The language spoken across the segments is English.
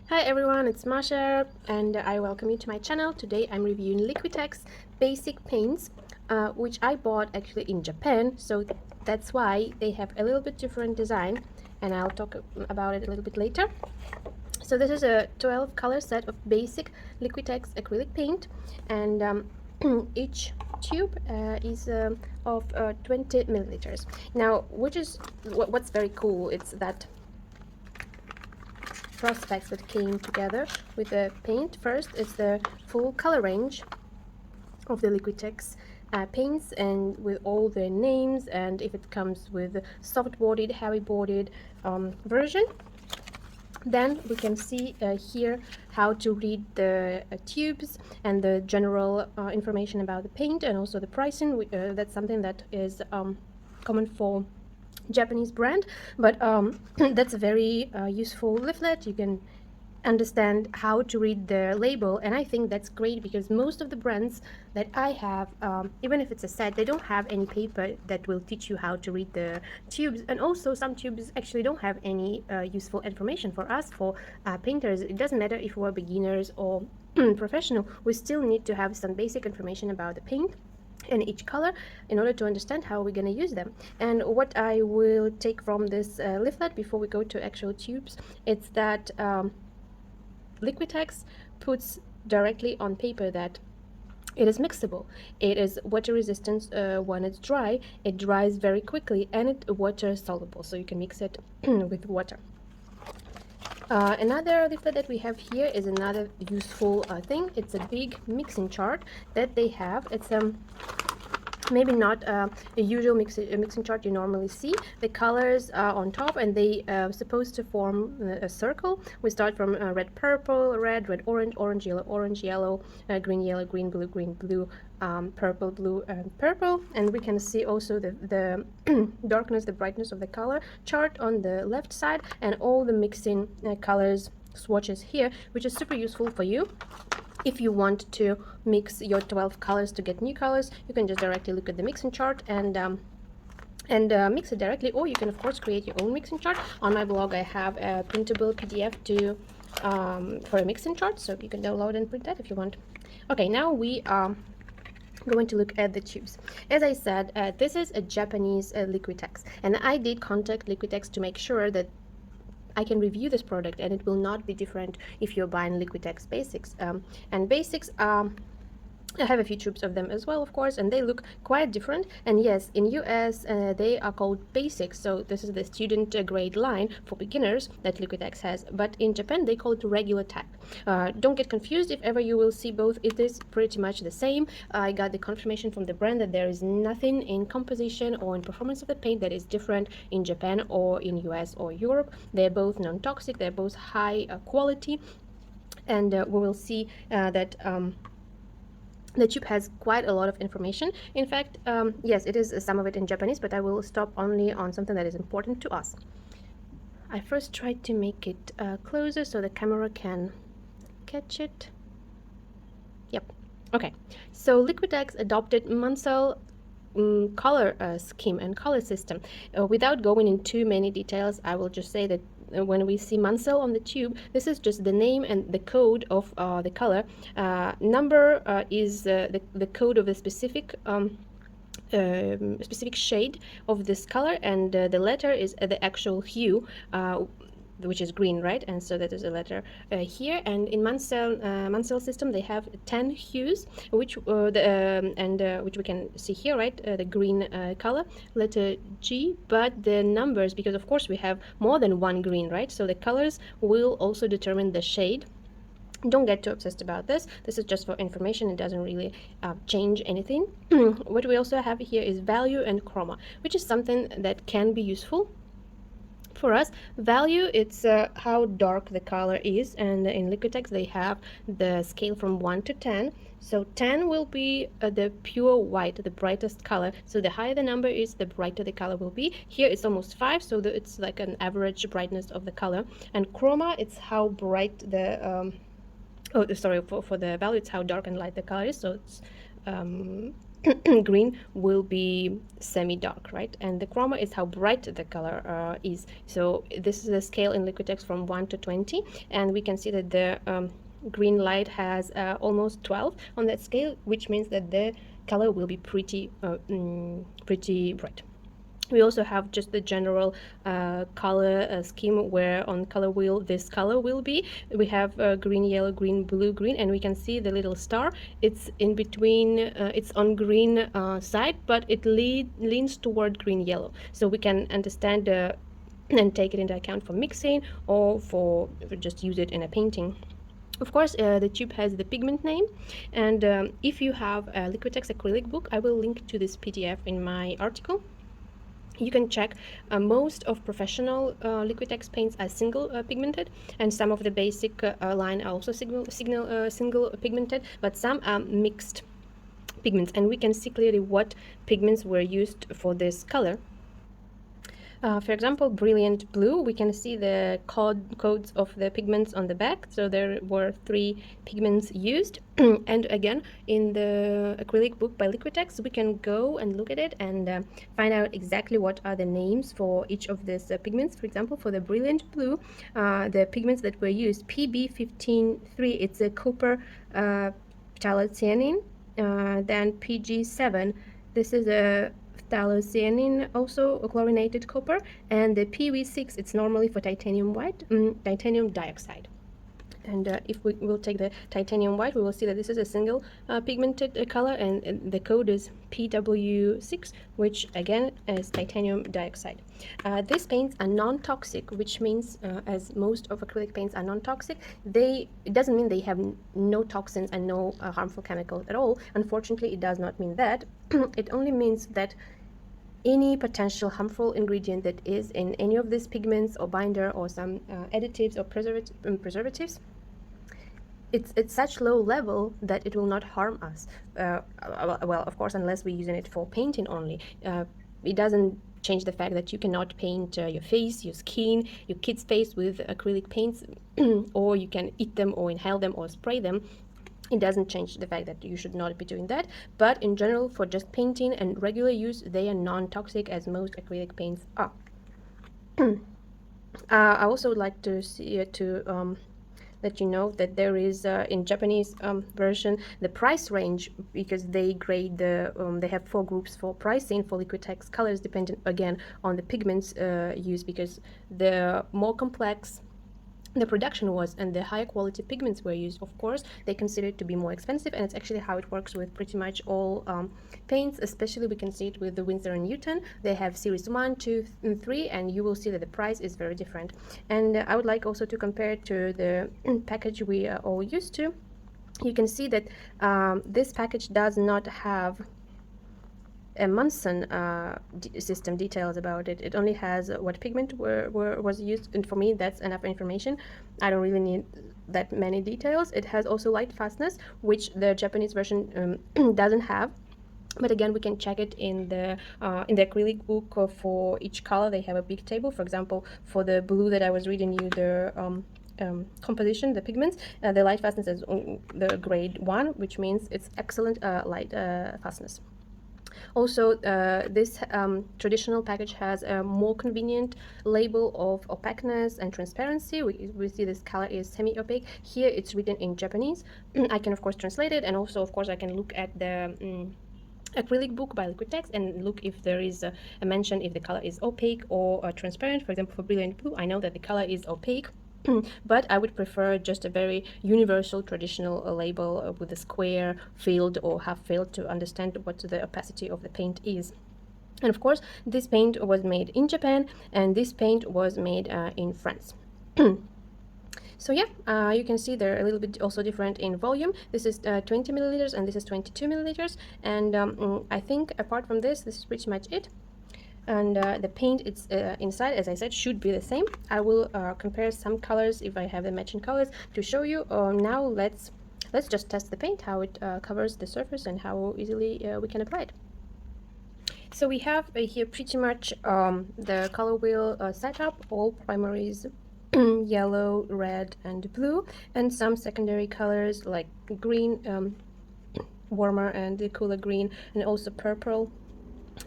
Hi everyone, it's Masha and I welcome you to my channel. Today I'm reviewing Liquitex basic paints, which I bought actually in Japan, so that's why they have a little bit different design, and I'll talk about it a little bit later. So this is a 12 color set of basic Liquitex acrylic paint, and each tube is of 20 milliliters. Now, what's very cool, it's that prospects that came together with the paint. First is the full color range of the Liquitex paints, and with all the names, and if it comes with soft bodied, heavy bodied version. Then we can see here how to read the tubes and the general information about the paint, and also the pricing. That's something that is common for Japanese brand, but that's a very useful leaflet. You can understand how to read the label, and I think that's great because most of the brands that I have, even if it's a set, they don't have any paper that will teach you how to read the tubes, and also some tubes actually don't have any useful information for us, for painters. It doesn't matter if we're beginners or professional, we still need to have some basic information about the paint and each color in order to understand how we're going to use them. And what I will take from this leaflet before we go to actual tubes, it's that Liquitex puts directly on paper that it is mixable, it is water resistant when it's dry, it dries very quickly, and it's water soluble, so you can mix it with water. Another leaflet that we have here is another useful thing. It's a big mixing chart that they have. It's maybe not a usual mixing chart you normally see. The colors are on top, and they are supposed to form a circle. We start from red purple, red orange, orange yellow, green blue, purple blue, and purple. And we can see also the darkness, the brightness of the color chart on the left side, and all the mixing colors swatches here, which is super useful for you. If you want to mix your 12 colors to get new colors, you can just directly look at the mixing chart and mix it directly, or you can of course create your own mixing chart. On my blog I have a printable PDF for a mixing chart, so you can download and print that if you want. Okay, now we are going to look at the tubes. As I said, this is a Japanese Liquitex, and I did contact Liquitex to make sure that I can review this product and it will not be different if you're buying Liquitex basics. And basics I have a few tubes of them as well, of course, and they look quite different. And yes, in US they are called basics, so this is the student grade line for beginners that Liquitex has, but in Japan they call it regular type. Don't get confused if ever you will see both. It is pretty much the same. I got the confirmation from the brand that there is nothing in composition or in performance of the paint that is different in Japan or in US or Europe. They're both non-toxic, they're both high quality, and we will see that the tube has quite a lot of information. In fact, yes, it is some of it in Japanese, but I will stop only on something that is important to us. I first tried to make it closer so the camera can catch it. Yep. Okay, so Liquitex adopted Mansell color scheme and color system. Without going into too many details, I will just say that when we see Mansell on the tube, this is just the name and the code of the color. Number is the code of a specific shade of this color, and the letter is the actual hue, which is green, right? And so that is a letter here. And in Mansell system, they have 10 hues, which which we can see here, right? The green color, letter G, but the numbers, because of course we have more than one green, right? So the colors will also determine the shade. Don't get too obsessed about this. This is just for information. It doesn't really change anything. What we also have here is value and chroma, which is something that can be useful for us. Value, it's how dark the color is, and in Liquitex they have the scale from 1 to 10. So 10 will be the pure white, the brightest color. So the higher the number is, the brighter the color will be. Here it's almost 5, so it's like an average brightness of the color. And chroma, it's how bright the for the value, it's how dark and light the color is. So it's green will be semi-dark, right? And the chroma is how bright the color is. So this is a scale in Liquitex from 1 to 20, and we can see that the green light has almost 12 on that scale, which means that the color will be pretty bright. We also have just the general color scheme where on color wheel this color will be. We have green, yellow, green, blue, green, and we can see the little star. It's in between, it's on green side, but it leans toward green, yellow. So we can understand and take it into account for mixing or for just use it in a painting. Of course, the tube has the pigment name, and if you have a Liquitex acrylic book, I will link to this PDF in my article. You can check most of professional Liquitex paints are single pigmented, and some of the basic line are also single pigmented, but some are mixed pigments, and we can see clearly what pigments were used for this color. For example, brilliant blue, we can see the codes of the pigments on the back. So there were 3 pigments used. And again, in the acrylic book by Liquitex, we can go and look at it and find out exactly what are the names for each of these pigments. For example, for the brilliant blue, the pigments that were used, PB153, it's a copper phthalocyanine. Then PG7, this is a phthalocyanine, also a chlorinated copper, and the PV6, it's normally for titanium white, titanium dioxide. And if we will take the titanium white, we will see that this is a single pigmented color, and the code is PW6, which again is titanium dioxide. These paints are non-toxic, which means, as most of acrylic paints are non-toxic, it doesn't mean they have no toxins and no harmful chemicals at all. Unfortunately, it does not mean that. It only means that any potential harmful ingredient that is in any of these pigments or binder or some additives or preservatives, it's at such low level that it will not harm us. Well, of course, unless we're using it for painting only. It doesn't change the fact that you cannot paint your face, your skin, your kid's face with acrylic paints, or you can eat them or inhale them or spray them. It doesn't change the fact that you should not be doing that, but in general, for just painting and regular use, they are non-toxic, as most acrylic paints are. I also would like to let you know that there is in Japanese version the price range, because they grade they have 4 groups for pricing for Liquitex colors, depending again on the pigments used, because the more complex the production was and the higher quality pigments were used, of course, they consider it to be more expensive, and it's actually how it works with pretty much all paints. Especially we can see it with the Winsor & Newton. They have series 1, 2, and 3, and you will see that the price is very different. And I would like also to compare it to the package we are all used to. You can see that this package does not have a Munson system details about it. It only has what pigment was used, and for me that's enough information. I don't really need that many details. It has also light fastness, which the Japanese version doesn't have. But again, we can check it in the acrylic book for each color. They have a big table. For example, for the blue that I was reading you, the composition, the pigments, the light fastness is the grade 1, which means it's excellent light fastness. Also, this traditional package has a more convenient label of opaqueness and transparency. We see this color is semi-opaque. Here it's written in Japanese. I can of course translate it, and also of course I can look at the acrylic book by Liquitex and look if there is a mention if the color is opaque or transparent. For example, for brilliant blue, I know that the color is opaque. But I would prefer just a very universal traditional label with a square field or half field to understand what the opacity of the paint is. And of course, this paint was made in Japan, and this paint was made in France. So yeah, you can see they're a little bit also different in volume. This is 20 milliliters and this is 22 milliliters. And I think apart from this is pretty much it. And the paint it's inside, as I said, should be the same. I will compare some colors if I have the matching colors to show you. Now let's just test the paint, how it covers the surface and how easily we can apply it. So we have here pretty much the color wheel setup, all primaries, yellow, red, and blue, and some secondary colors like green, warmer and the cooler green, and also purple.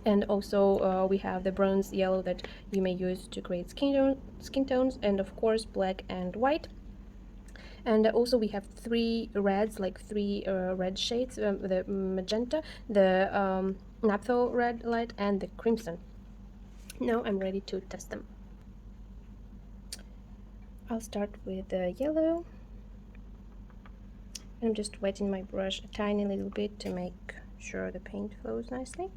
And also we have the bronze yellow that you may use to create skin tones, and of course black and white. And also we have three reds, like three red shades, the magenta, the naphtha red light, and the crimson. Now I'm ready to test them. I'll start with the yellow. I'm just wetting my brush a tiny little bit to make sure the paint flows nicely.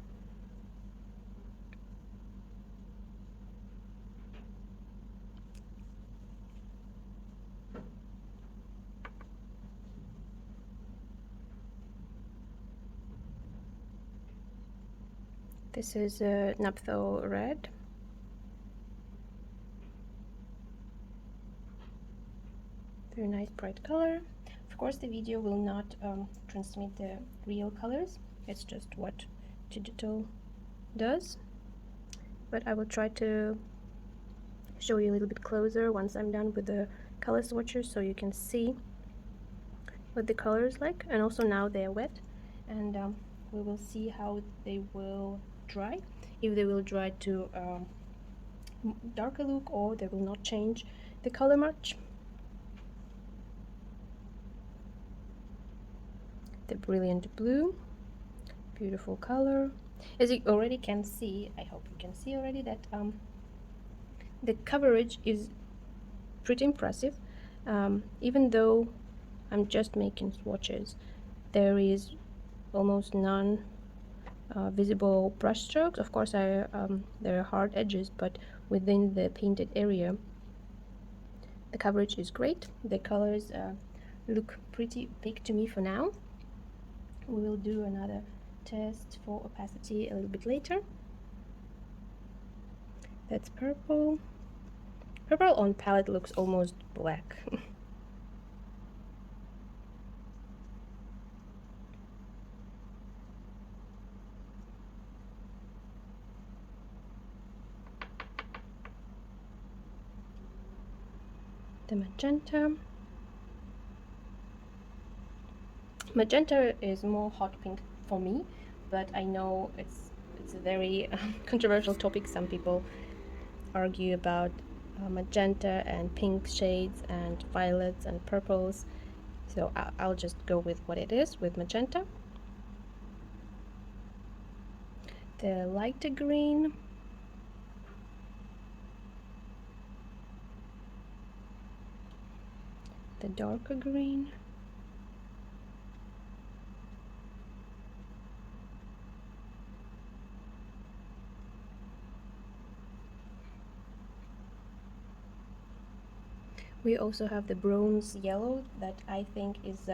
This is naphtha red. Very nice bright color. Of course the video will not transmit the real colors, it's just what digital does, but I will try to show you a little bit closer once I'm done with the color swatches, so you can see what the color is like. And also now they're wet, and we will see how they will dry, if they will dry to darker look, or they will not change the color much. The brilliant blue, beautiful color. As you already can see, I hope you can see already that the coverage is pretty impressive. Even though I'm just making swatches, there is almost none visible brush strokes. Of course there are hard edges, but within the painted area the coverage is great. The colors look pretty big to me for now. We will do another test for opacity a little bit later. That's purple. Purple on palette looks almost black. The magenta. Magenta is more hot pink for me, but I know it's a very controversial topic. Some people argue about magenta and pink shades and violets and purples, so I'll just go with what it is, with magenta. The lighter green, the darker green, we also have the bronze yellow that I think is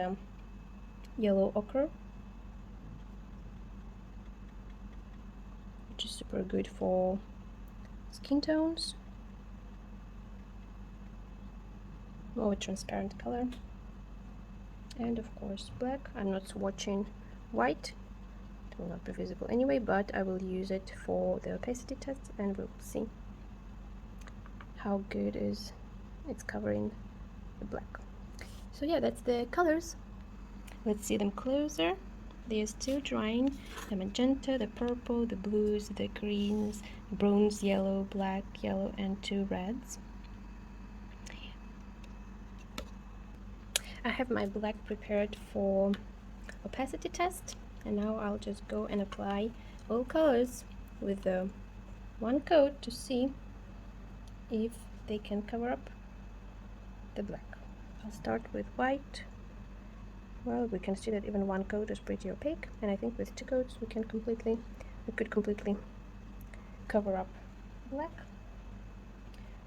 yellow ochre, which is super good for skin tones. More transparent color. And of course black. I'm not swatching white, it will not be visible anyway, but I will use it for the opacity test, and we'll see how good it's covering the black. So yeah, that's the colors. Let's see them closer. They are still drying. The magenta, the purple, the blues, the greens, bronze yellow, black yellow, and two reds. I have my black prepared for opacity test, and now I'll just go and apply all colors with one coat to see if they can cover up the black. I'll start with white. Well, we can see that even one coat is pretty opaque, and I think with two coats we could completely cover up black,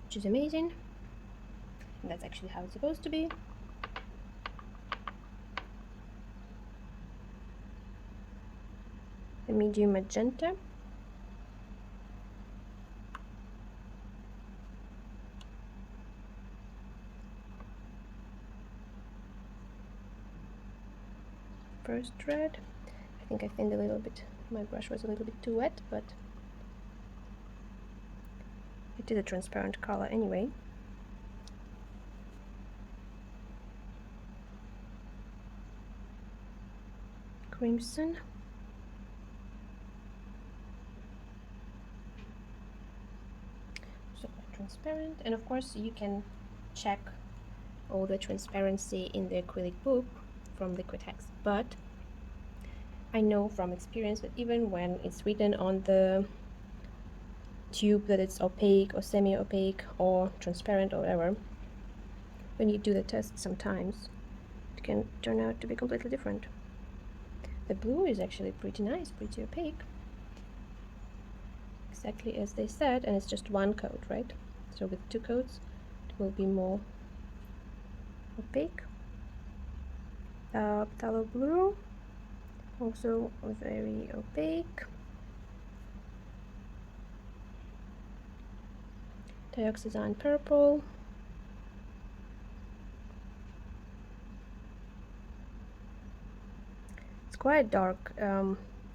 which is amazing. And that's actually how it's supposed to be. The medium magenta, first red. I think I thinned a little bit, my brush was a little bit too wet, but it is a transparent color anyway. crimson. So transparent, and of course you can check all the transparency in the acrylic book from Liquitex, but I know from experience that even when it's written on the tube that it's opaque or semi-opaque or transparent or whatever, when you do the test sometimes it can turn out to be completely different. The blue is actually pretty nice, pretty opaque, exactly as they said, and it's just one coat, right? So with 2 coats it will be more opaque. Phthalo blue, also very opaque. Dioxazine purple. It's quite dark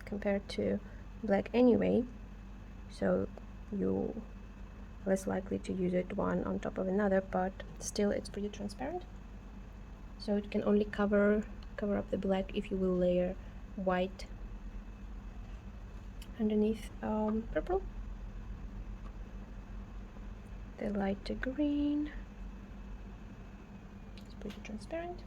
compared to black anyway, so you less likely to use it one on top of another, but still it's pretty transparent, so it can only cover up the black if you will layer white underneath purple. The lighter green is pretty transparent.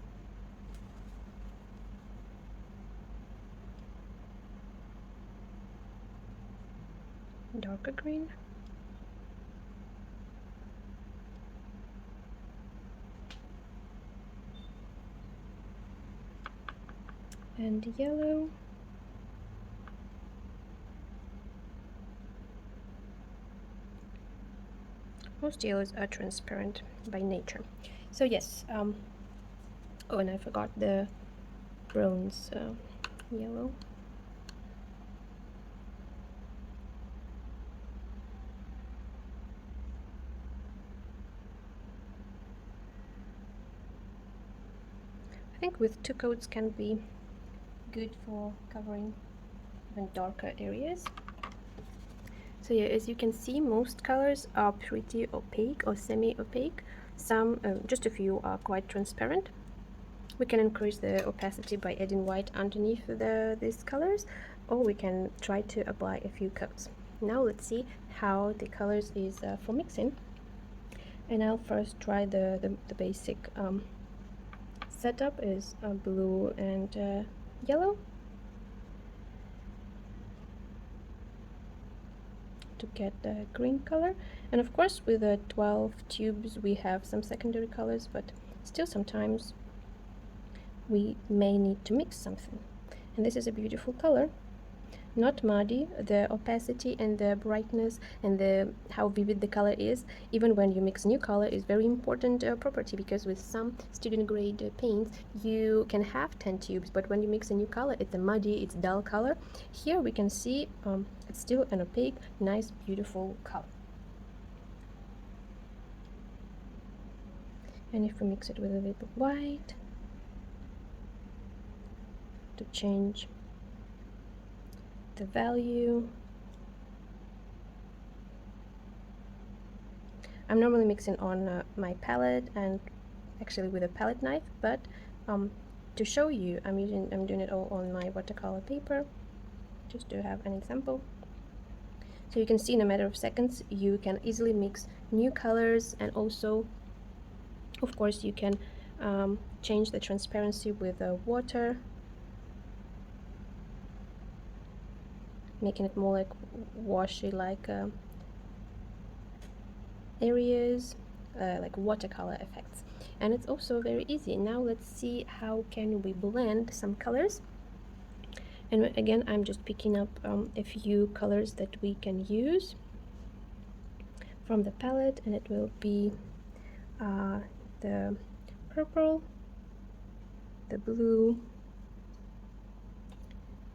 Darker green. And yellow. Most yellows are transparent by nature. So yes, oh, and I forgot the bronze yellow. I think with 2 coats can be good for covering even darker areas. So yeah, as you can see, most colors are pretty opaque or semi-opaque. Some, just a few, are quite transparent. We can increase the opacity by adding white underneath these colors, or we can try to apply a few coats. Now let's see how the colors is for mixing. And I'll first try the basic setup is blue and yellow. To get the green color, and of course with the 12 tubes we have some secondary colors, but still sometimes we may need to mix something. And this is a beautiful color, not muddy. The opacity and the brightness and the how vivid the color is, even when you mix new color, is very important property, because with some student grade paints you can have 10 tubes, but when you mix a new color it's a muddy, it's dull color. Here we can see it's still an opaque, nice, beautiful color. And if we mix it with a little bit white to change the value. I'm normally mixing on my palette and actually with a palette knife, but to show you, I'm doing it all on my watercolor paper, just to have an example. So you can see in a matter of seconds you can easily mix new colors, and also of course you can change the transparency with water, making it more like washy, like areas, like watercolor effects. And it's also very easy. Now let's see how can we blend some colors. And again, I'm just picking up a few colors that we can use from the palette, and it will be the purple, the blue,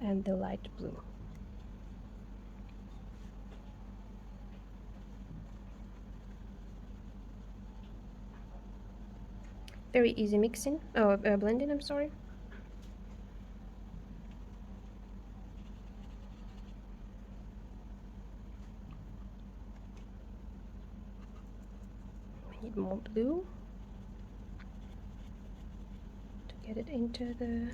and the light blue. Very easy mixing, blending, I'm sorry. We need more blue to get it into the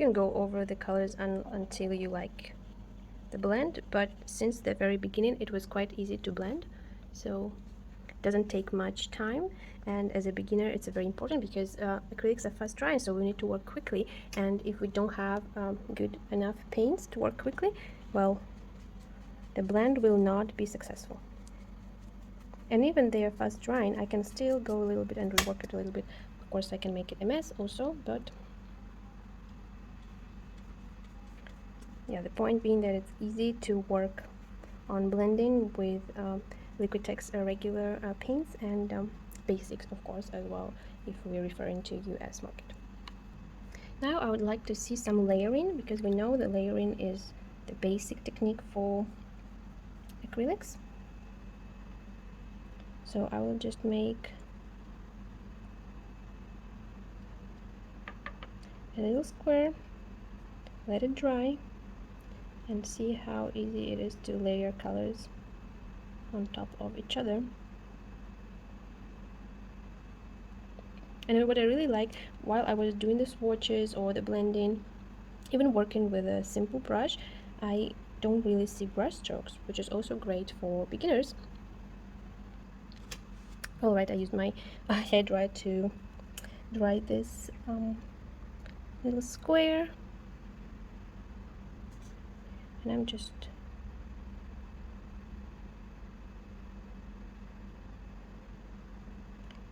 You can go over the colors until you like the blend, but since the very beginning it was quite easy to blend, so it doesn't take much time. And as a beginner it's very important because acrylics are fast drying, so we need to work quickly, and if we don't have good enough paints to work quickly, well, the blend will not be successful. And even they are fast drying, I can still go a little bit and rework it a little bit. Of course I can make it a mess also, but yeah, the point being that it's easy to work on blending with Liquitex regular paints and basics, of course, as well, if we're referring to US market. Now I would like to see some layering, because we know that layering is the basic technique for acrylics. So I will just make a little square, let it dry, and see how easy it is to layer colors on top of each other. And what I really like while I was doing the swatches or the blending, even working with a simple brush, I don't really see brush strokes, which is also great for beginners. Alright, I used my hair dryer to dry this little square, and I'm just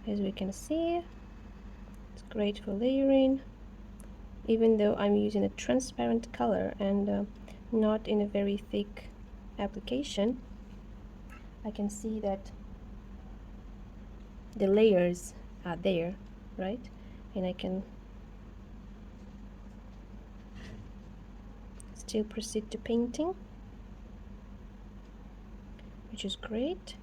as we can see, it's great for layering, even though I'm using a transparent color and not in a very thick application. I can see that the layers are there, right? And I can still proceed to painting, which is great.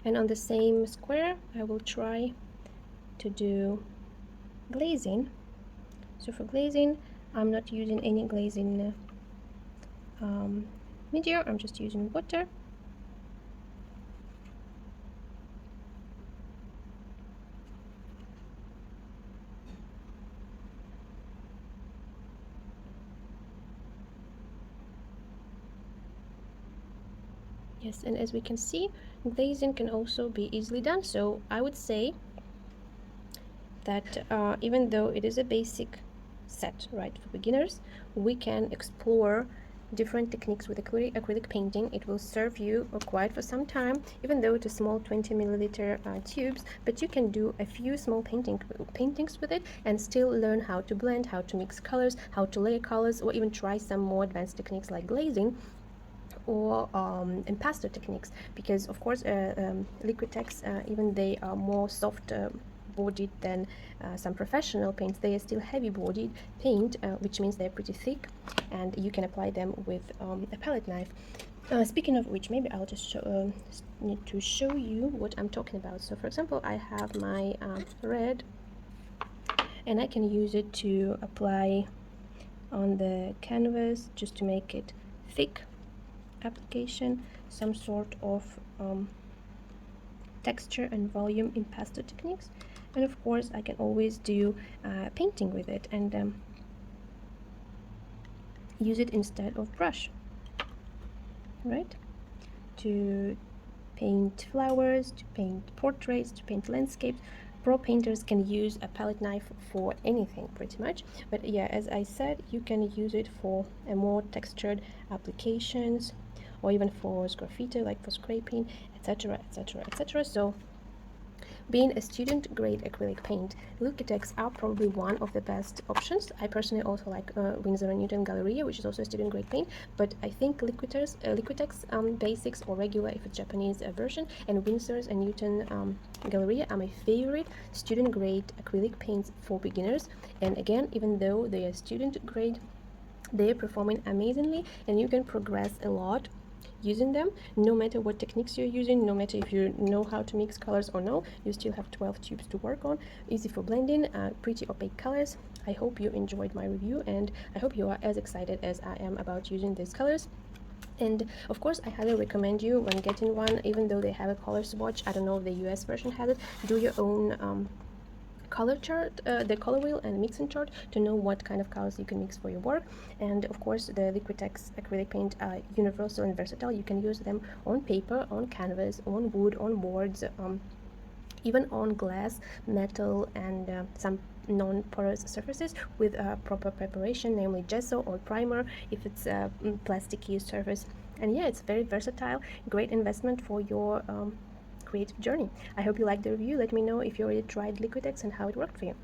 And on the same square I will try to do glazing. So for glazing, I'm not using any glazing media, I'm just using water. Yes, and as we can see, glazing can also be easily done. So I would say that even though it is a basic set, right, for beginners, we can explore different techniques with acrylic painting. It will serve you quite for some time, even though it's a small 20 milliliter tubes, but you can do a few small paintings with it and still learn how to blend, how to mix colors, how to layer colors, or even try some more advanced techniques like glazing or impasto techniques, because of course Liquitex, even they are more soft bodied than some professional paints, they are still heavy bodied paint, which means they're pretty thick and you can apply them with a palette knife. Speaking of which, maybe I'll just need to show you what I'm talking about. So for example, I have my red, and I can use it to apply on the canvas just to make it thick application, some sort of texture and volume impasto techniques. And of course I can always do painting with it and use it instead of brush, right, to paint flowers, to paint portraits, to paint landscapes. Pro painters can use a palette knife for anything pretty much, but yeah, as I said, you can use it for a more textured applications, or even for graffiti, like for scraping, etc, etc, etc. So being a student grade acrylic paint, Liquitex are probably one of the best options. I personally also like Winsor & Newton Galleria, which is also a student grade paint, but I think Liquitex basics, or regular if it's Japanese version, and Winsor's and Newton Galleria are my favorite student grade acrylic paints for beginners. And again, even though they are student grade, they're performing amazingly, and you can progress a lot using them. No matter what techniques you're using, no matter if you know how to mix colors or no, you still have 12 tubes to work on. Easy for blending, pretty opaque colors. I hope you enjoyed my review, and I hope you are as excited as I am about using these colors. And of course, I highly recommend you, when getting one, even though they have a color swatch, I don't know if the US version has it, do your own color chart, the color wheel and mixing chart, to know what kind of colors you can mix for your work. And of course, the Liquitex acrylic paint are universal and versatile. You can use them on paper, on canvas, on wood, on boards, even on glass, metal, and some non-porous surfaces with proper preparation, namely gesso or primer if it's a plasticky surface. And yeah, it's very versatile, great investment for your creative journey. I hope you liked the review. Let me know if you already tried Liquitex and how it worked for you.